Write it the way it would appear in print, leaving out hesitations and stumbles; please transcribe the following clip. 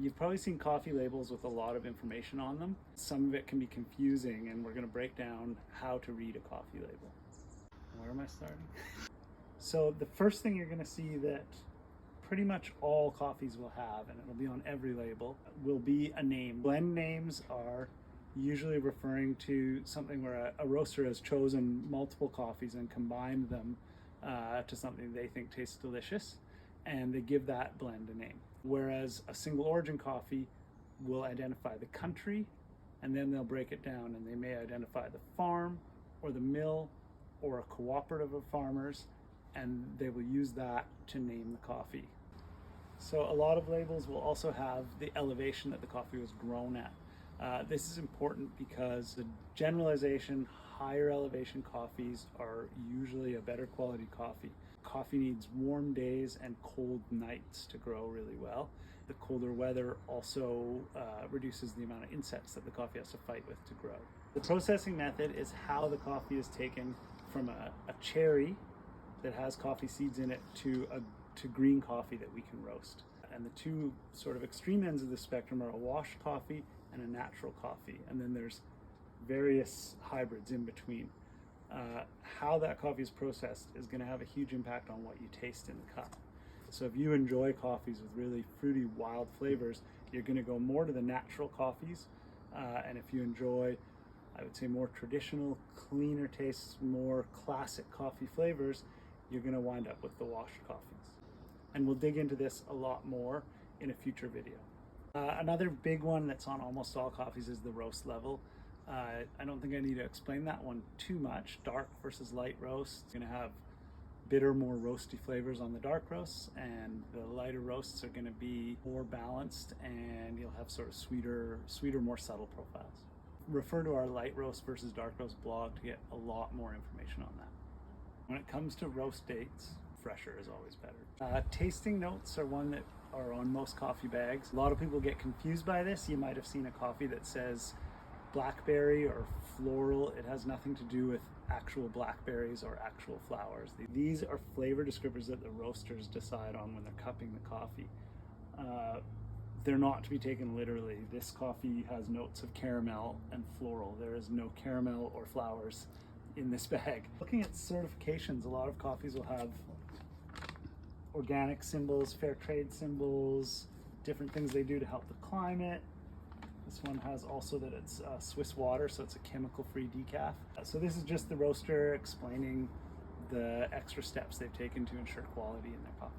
You've probably seen coffee labels with a lot of information on them. Some of it can be confusing, and we're going to break down how to read a coffee label. Where am I starting? So the first thing you're going to see that pretty much all coffees will have, and it'll be on every label, will be a name. Blend names are usually referring to something where a roaster has chosen multiple coffees and combined them to something they think tastes delicious, and they give that blend a name. Whereas a single origin coffee will identify the country, and then they'll break it down, and they may identify the farm or the mill or a cooperative of farmers, and they will use that to name the coffee. So a lot of labels will also have the elevation that the coffee was grown at. This is important because the generalization, higher elevation coffees are usually a better quality coffee. Coffee needs warm days and cold nights to grow really well. The colder weather also reduces the amount of insects that the coffee has to fight with to grow. The processing method is how the coffee is taken from a cherry that has coffee seeds in it to green coffee that we can roast. And the two sort of extreme ends of the spectrum are a washed coffee and a natural coffee. And then there's various hybrids in between. How that coffee is processed is going to have a huge impact on what you taste in the cup. So if you enjoy coffees with really fruity, wild flavors, you're going to go more to the natural coffees. And if you enjoy, I would say, more traditional, cleaner tastes, more classic coffee flavors, you're going to wind up with the washed coffees. And we'll dig into this a lot more in a future video. Another big one that's on almost all coffees is the roast level. I don't think I need to explain that one too much. Dark versus light roast. It's going to have bitter, more roasty flavors on the dark roasts, and the lighter roasts are going to be more balanced, and you'll have sort of sweeter, more subtle profiles. Refer to our light roast versus dark roast blog to get a lot more information on that. When it comes to roast dates, fresher is always better. Tasting notes are one that are on most coffee bags. A lot of people get confused by this. You might have seen a coffee that says blackberry or floral. It has nothing to do with actual blackberries or actual flowers. These are flavor descriptors that the roasters decide on when they're cupping the coffee. They're not to be taken literally. This coffee has notes of caramel and floral. There is no caramel or flowers in this bag. Looking at certifications, a lot of coffees will have organic symbols, fair trade symbols, different things they do to help the climate. This one has also that it's Swiss water, so it's a chemical-free decaf. So this is just the roaster explaining the extra steps they've taken to ensure quality in their coffee.